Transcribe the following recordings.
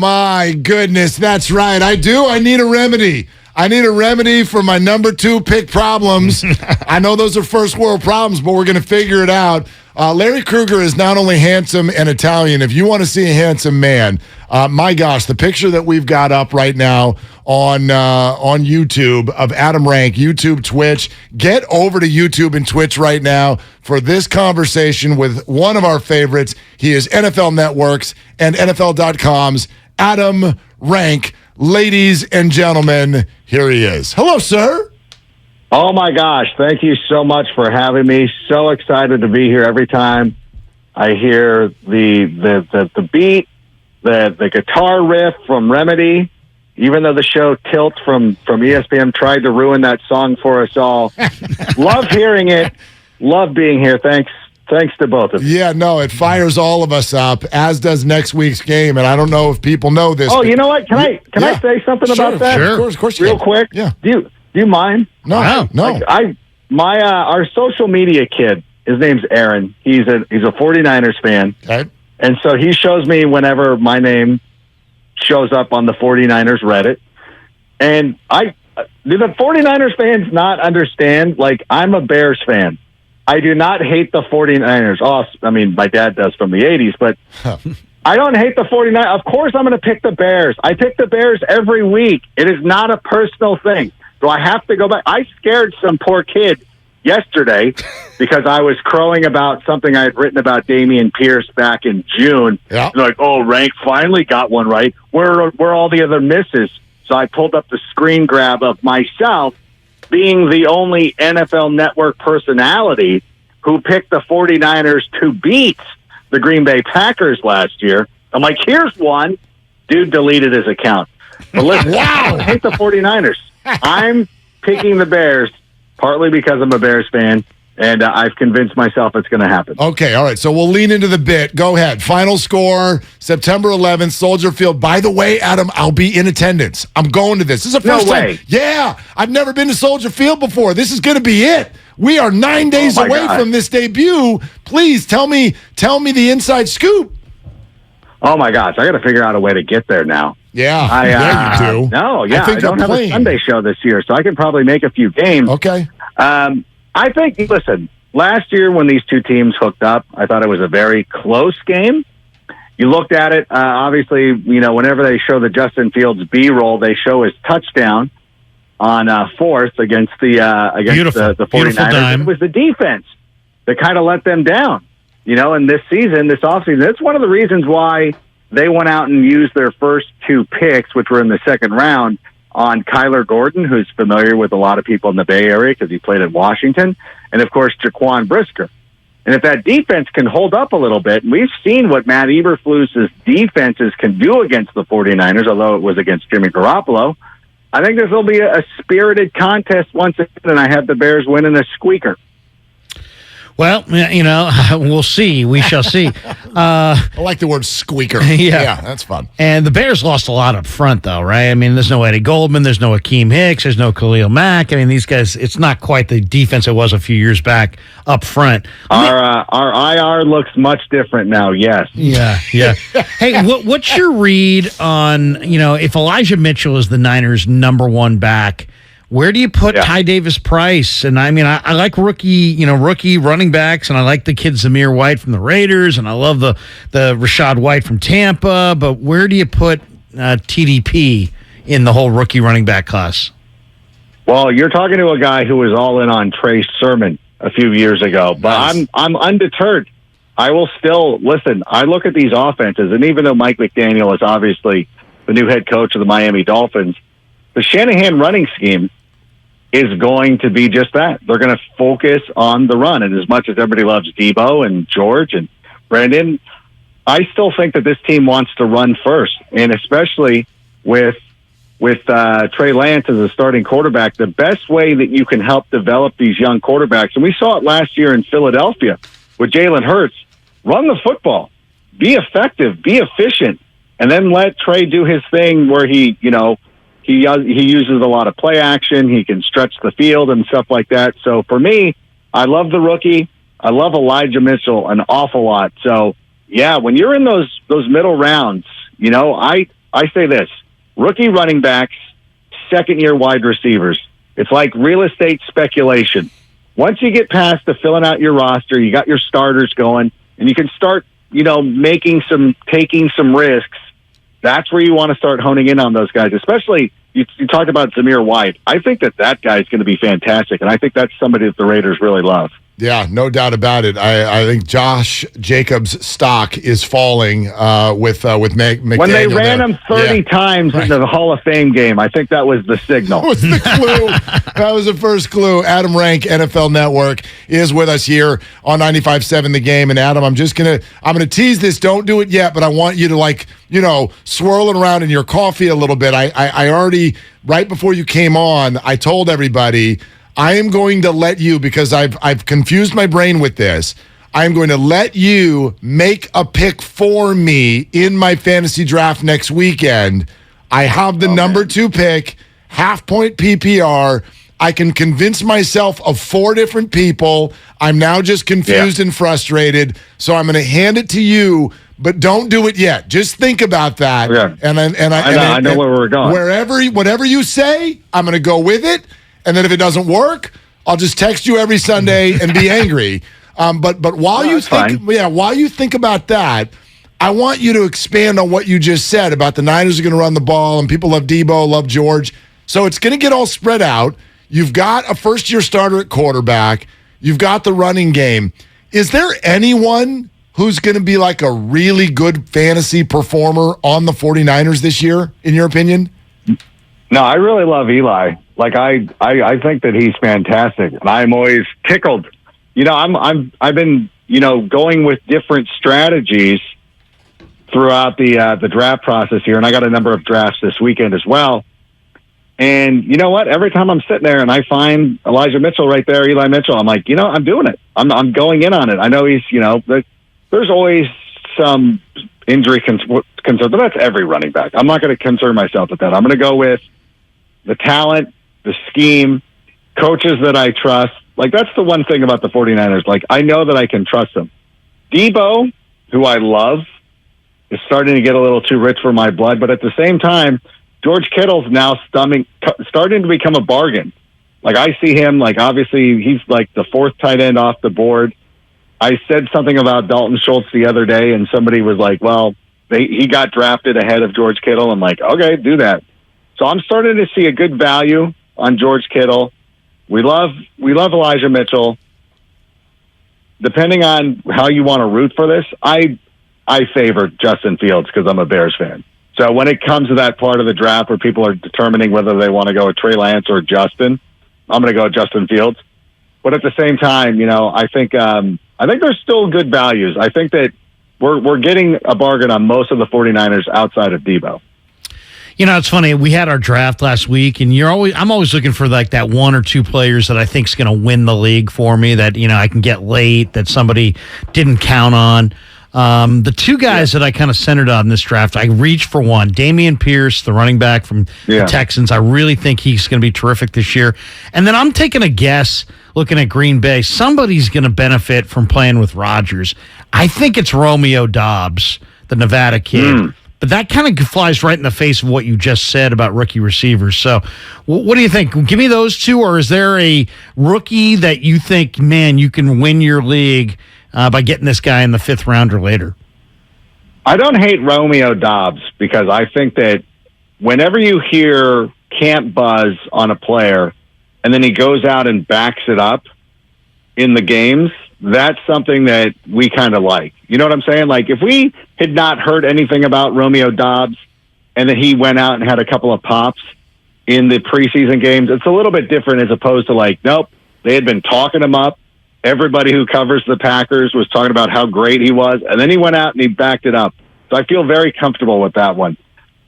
My goodness, that's right. I do. I need a remedy. I need a remedy for my number 2 pick problems. I know those are first world problems, but we're going to figure it out. Larry Krueger is not only handsome and Italian. If you want to see a handsome man, my gosh, the picture that we've got up right now on YouTube of Adam Rank, YouTube, Twitch. Get over to YouTube and Twitch right now for this conversation with one of our favorites. He is NFL Network's and NFL.com's Adam Rank. Ladies and gentlemen, here he is. Hello, sir. Oh, my gosh. Thank you so much for having me. So excited to be here every time I hear the beat, the guitar riff from Remedy, even though the show Tilt from ESPN tried to ruin that song for us all. Love hearing it. Love being here. Thanks to both of you. Yeah, no, it fires all of us up, as does next week's game. And I don't know if people know this. Oh, you know what? Can I say something about that? Sure, of course. Real quick. Yeah. Do you mind? No. Our social media kid, his name's Aaron. He's a 49ers fan. Okay. And so he shows me whenever my name shows up on the 49ers Reddit. And do the 49ers fans not understand? Like, I'm a Bears fan. I do not hate the 49ers. Oh, I mean, my dad does from the 80s, but I don't hate the 49ers. Of course I'm going to pick the Bears. I pick the Bears every week. It is not a personal thing. Do I have to go back? I scared some poor kid yesterday because I was crowing about something I had written about Damien Pierce back in June. Yeah. Like, oh, Rank finally got one right. Where are all the other misses? So I pulled up the screen grab of myself being the only NFL Network personality who picked the 49ers to beat the Green Bay Packers last year. I'm like, here's one. Dude deleted his account. But listen, Wow. I hate the 49ers. I'm picking the Bears partly because I'm a Bears fan, and I've convinced myself it's going to happen. Okay, all right. So we'll lean into the bit. Go ahead. Final score, September 11th, Soldier Field. By the way, Adam, I'll be in attendance. I'm going to this. This is the first time. Yeah, I've never been to Soldier Field before. This is going to be it. We are 9 days away from this debut. Please tell me the inside scoop. Oh, my gosh. I got to figure out a way to get there now. Yeah, you do. No, yeah. I don't have a Sunday show this year, so I can probably make a few games. Okay. I think, listen, last year when these two teams hooked up, I thought it was a very close game. You looked at it, obviously, you know, whenever they show the Justin Fields B-roll, they show his touchdown on fourth against the 49ers. It was the defense that kind of let them down. You know, and this offseason, that's one of the reasons why they went out and used their first 2 picks, which were in the second round, on Kyler Gordon, who's familiar with a lot of people in the Bay Area because he played in Washington, and, of course, Jaquan Brisker. And if that defense can hold up a little bit, and we've seen what Matt Eberflus's defenses can do against the 49ers, although it was against Jimmy Garoppolo, I think this will be a spirited contest once again, and I have the Bears winning a squeaker. Well, you know, we'll see. We shall see. I like the word squeaker. Yeah, that's fun. And the Bears lost a lot up front, though, right? I mean, there's no Eddie Goldman. There's no Akeem Hicks. There's no Khalil Mack. I mean, these guys, it's not quite the defense it was a few years back up front. Our IR looks much different now, yes. Yeah. Hey, what's your read on, you know, if Elijah Mitchell is the Niners' number 1 back, where do you put Ty Davis-Price? And I mean, I like rookie running backs, and I like the kid Zamir White from the Raiders, and I love the Rashad White from Tampa. But where do you put TDP in the whole rookie running back class? Well, you're talking to a guy who was all in on Trey Sermon a few years ago, but nice. I'm undeterred. I will still listen. I look at these offenses, and even though Mike McDaniel is obviously the new head coach of the Miami Dolphins, the Shanahan running scheme is going to be just that. They're going to focus on the run. And as much as everybody loves Debo and George and Brandon, I still think that this team wants to run first. And especially with Trey Lance as a starting quarterback, the best way that you can help develop these young quarterbacks, and we saw it last year in Philadelphia with Jalen Hurts, run the football, be effective, be efficient, and then let Trey do his thing where he uses a lot of play action. He can stretch the field and stuff like that. So for me, I love the rookie. I love Elijah Mitchell an awful lot. So yeah, when you're in those middle rounds, you know, I I say this: rookie running backs, second-year wide receivers. It's like real estate speculation. Once you get past the filling out your roster, you got your starters going, and you can start, taking some risks. That's where you want to start honing in on those guys, especially you talked about Zamir White. I think that guy's going to be fantastic, and I think that's somebody that the Raiders really love. Yeah, no doubt about it. I think Josh Jacobs' stock is falling with McDaniel. When they ran him 30 times into the Hall of Fame game, I think that was the signal. That was the clue. That was the first clue. Adam Rank, NFL Network, is with us here on 95.7 The Game. And Adam, I'm gonna tease this. Don't do it yet, but I want you to swirl it around in your coffee a little bit. I already, right before you came on, I told everybody I am going to let you, because I've confused my brain with this, I am going to let you make a pick for me in my fantasy draft next weekend. I have the number 2 pick, half-point PPR. I can convince myself of 4 different people. I'm now just confused and frustrated, so I'm going to hand it to you, but don't do it yet. Just think about that. Yeah. I know where we're going. Whatever you say, I'm going to go with it. And then if it doesn't work, I'll just text you every Sunday and be angry. But while you think about that, I want you to expand on what you just said about the Niners are going to run the ball and people love Debo, love George. So it's going to get all spread out. You've got a first-year starter at quarterback. You've got the running game. Is there anyone who's going to be like a really good fantasy performer on the 49ers this year, in your opinion? No, I really love Eli. Like I think that he's fantastic, and I'm always tickled. I've been going with different strategies throughout the draft process here, and I got a number of drafts this weekend as well. And you know what? Every time I'm sitting there and I find Elijah Mitchell right there, Eli Mitchell, I'm like, I'm doing it. I'm going in on it. I know he's there's always some injury concern, but that's every running back. I'm not going to concern myself with that. I'm going to go with the talent, the scheme, coaches that I trust. Like, that's the one thing about the 49ers. Like, I know that I can trust them. Debo, who I love, is starting to get a little too rich for my blood. But at the same time, George Kittle's now starting to become a bargain. Like, I see him, like, obviously, he's like the 4th tight end off the board. I said something about Dalton Schultz the other day, and somebody was like, well, he got drafted ahead of George Kittle. I'm like, okay, do that. So I'm starting to see a good value on George Kittle. We love Elijah Mitchell. Depending on how you want to root for this, I favor Justin Fields because I'm a Bears fan. So when it comes to that part of the draft where people are determining whether they want to go with Trey Lance or Justin, I'm going to go with Justin Fields. But at the same time, I think there's still good values. I think that we're getting a bargain on most of the 49ers outside of Debo. It's funny. We had our draft last week, and I'm always looking for like that 1 or 2 players that I think is going to win the league for me. That I can get late, that somebody didn't count on. The 2 guys that I kind of centered on this draft, I reached for one, Damien Pierce, the running back from the Texans. I really think he's going to be terrific this year. And then I'm taking a guess, looking at Green Bay, somebody's going to benefit from playing with Rodgers. I think it's Romeo Doubs, the Nevada kid. But that kind of flies right in the face of what you just said about rookie receivers. So what do you think? Give me those 2, or is there a rookie that you think, man, you can win your league by getting this guy in the 5th round or later? I don't hate Romeo Doubs because I think that whenever you hear camp buzz on a player and then he goes out and backs it up in the games, that's something that we kind of like. You know what I'm saying? Like, if we had not heard anything about Romeo Doubs and then he went out and had a couple of pops in the preseason games, it's a little bit different as opposed to like, nope, they had been talking him up. Everybody who covers the Packers was talking about how great he was, and then he went out and he backed it up. So I feel very comfortable with that one.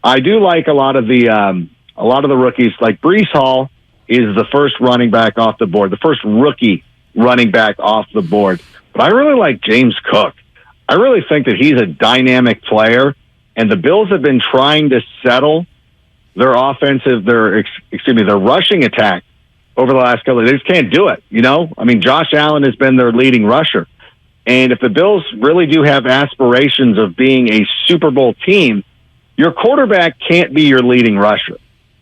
I do like a lot of the rookies. Like Breece Hall is the first running back off the board, the first rookie running back off the board. But I really like James Cook. I really think that he's a dynamic player, and the Bills have been trying to settle their rushing attack over the last couple of days. They just can't do it, I mean, Josh Allen has been their leading rusher. And if the Bills really do have aspirations of being a Super Bowl team, your quarterback can't be your leading rusher.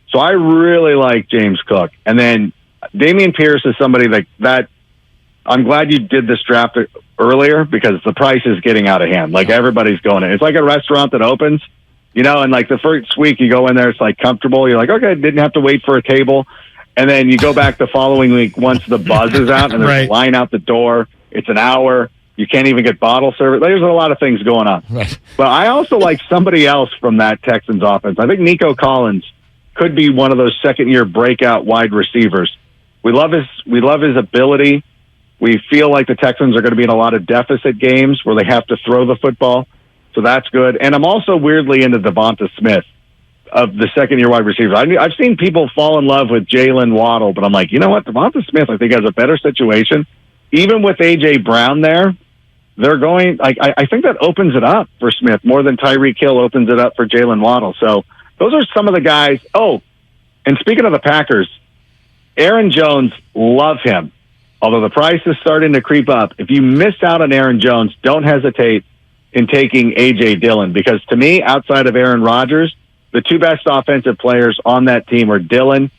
So I really like James Cook. And then Damien Pierce is somebody that I'm glad you did this draft earlier because the price is getting out of hand. Like everybody's going in. It's like a restaurant that opens, and like the first week you go in there, it's like comfortable. You're like, okay, didn't have to wait for a table. And then you go back the following week once the buzz is out and there's a line out the door. It's an hour. You can't even get bottle service. There's a lot of things going on. Right. But I also like somebody else from that Texans offense. I think Nico Collins could be one of those second-year breakout wide receivers. We love his ability. We feel like the Texans are going to be in a lot of deficit games where they have to throw the football. So that's good. And I'm also weirdly into Devonta Smith of the second-year wide receivers. I've seen people fall in love with Jalen Waddle, but I'm like, you know what? Devonta Smith, I think, has a better situation. Even with A.J. Brown there, they're going, I think that opens it up for Smith more than Tyreek Hill opens it up for Jalen Waddle. So those are some of the guys. Oh, and speaking of the Packers, Aaron Jones, love him. Although the price is starting to creep up, if you missed out on Aaron Jones, don't hesitate in taking A.J. Dillon because to me, outside of Aaron Rodgers, the two best offensive players on that team are Dillon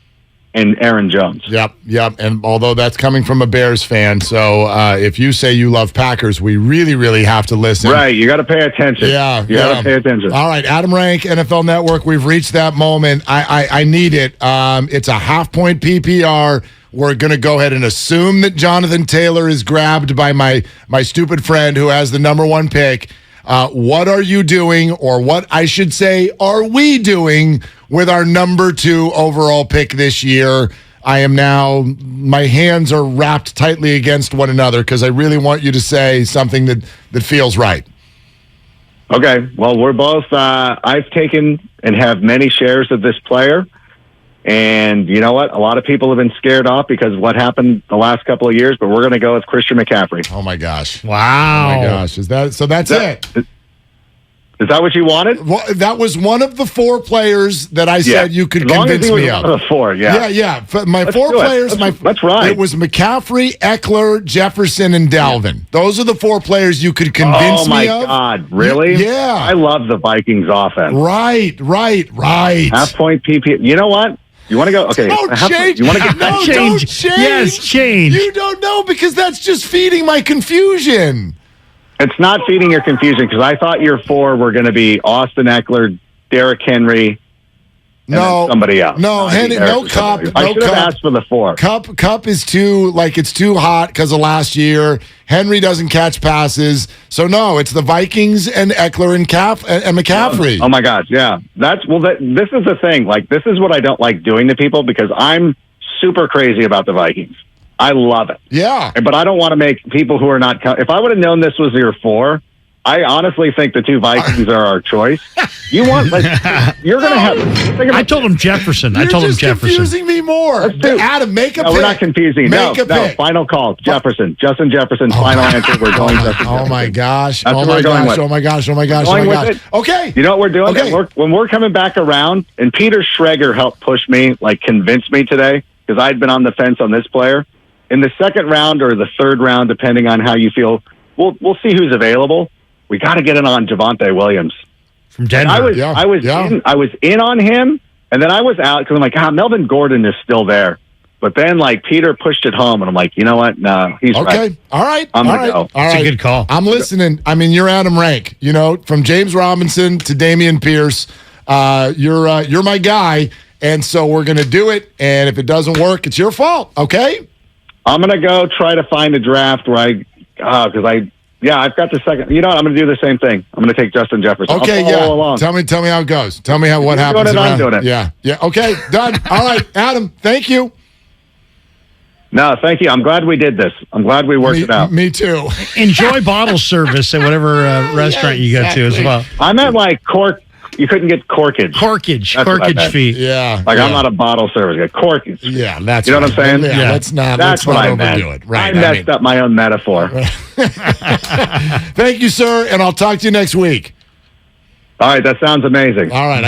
and Aaron Jones. Yep. And although that's coming from a Bears fan, so if you say you love Packers, we really, really have to listen. Right. You got to pay attention. Yeah. You got to pay attention. All right. Adam Rank, NFL Network. We've reached that moment. I need it. It's a half-point PPR. We're going to go ahead and assume that Jonathan Taylor is grabbed by my stupid friend who has the number one pick. What are you doing, or what I should say, are we doing with our number 2 overall pick this year? My hands are wrapped tightly against one another because I really want you to say something that feels right. Okay. Well, we're both, I've taken and have many shares of this player. And you know what? A lot of people have been scared off because of what happened the last couple of years, but we're going to go with Christian McCaffrey. Oh, my gosh. Wow. Oh, my gosh. That's it? Is that what you wanted? Well, that was one of the 4 players that I said you could convince me of. One of the 4, yeah. Yeah. My Let's 4 players. That's right. It was McCaffrey, Eckler, Jefferson, and Dalvin. Yeah. Those are the 4 players you could convince me of. Oh, my God. Really? Yeah. I love the Vikings offense. Right. Half-point PP. You know what? You want to go? Okay. Don't change. You want to get no, change. Don't change. Yes, change. You don't know because that's just feeding my confusion. It's not feeding your confusion because I thought your 4 were going to be Austin Eckler, Derrick Henry, and then somebody else. No, no Cup. I should have asked for the 4. Cup is too hot because of last year. Henry doesn't catch passes. So, no, it's the Vikings and Eckler and McCaffrey. Oh, my gosh, yeah. This is the thing. Like, this is what I don't like doing to people because I'm super crazy about the Vikings. I love it. Yeah. But I don't want to make people who are not if I would have known this was your 4, I honestly think the 2 Vikings are our choice. You're going to have. I told him Jefferson. You're just confusing me more. Adam, make a pick. We're not confusing. No, final call. Jefferson. Justin Jefferson. Final answer. We're going Justin. Oh my gosh. That's oh my gosh. Oh my gosh. Oh my gosh. Oh my gosh. Okay. You know what we're doing? Okay. When we're coming back around, and Peter Schrager helped push me, convince me today because I'd been on the fence on this player. In the second round or the third round, depending on how you feel, we'll see who's available. We got to get in on Javonte Williams from Denver. I was in on him, and then I was out because I'm like, Melvin Gordon is still there. But then Peter pushed it home, and I'm like, you know what? No, he's okay. Right. All right. I'm gonna go. All right. It's a good call. I'm listening. I mean, you're Adam Rank. From James Robinson to Damien Pierce, you're my guy, and so we're gonna do it. And if it doesn't work, it's your fault. Okay. I'm going to go try to find a draft where I've got the second. You know what? I'm going to do the same thing. I'm going to take Justin Jefferson. Okay, Along. Tell me how it goes. Tell me what happens. I'm doing it. Yeah. Okay, done. All right, Adam, thank you. No, thank you. I'm glad we did this. I'm glad we worked it out. Me too. Enjoy bottle service at whatever restaurant you go to as well. I meant cork. You couldn't get corkage. Corkage fee. Yeah. I'm not a bottle service guy. Corkage. Yeah, that's you know what I'm saying? Yeah. Let's not overdo it. Right. I messed up my own metaphor. Thank you, sir, and I'll talk to you next week. All right, that sounds amazing. All right.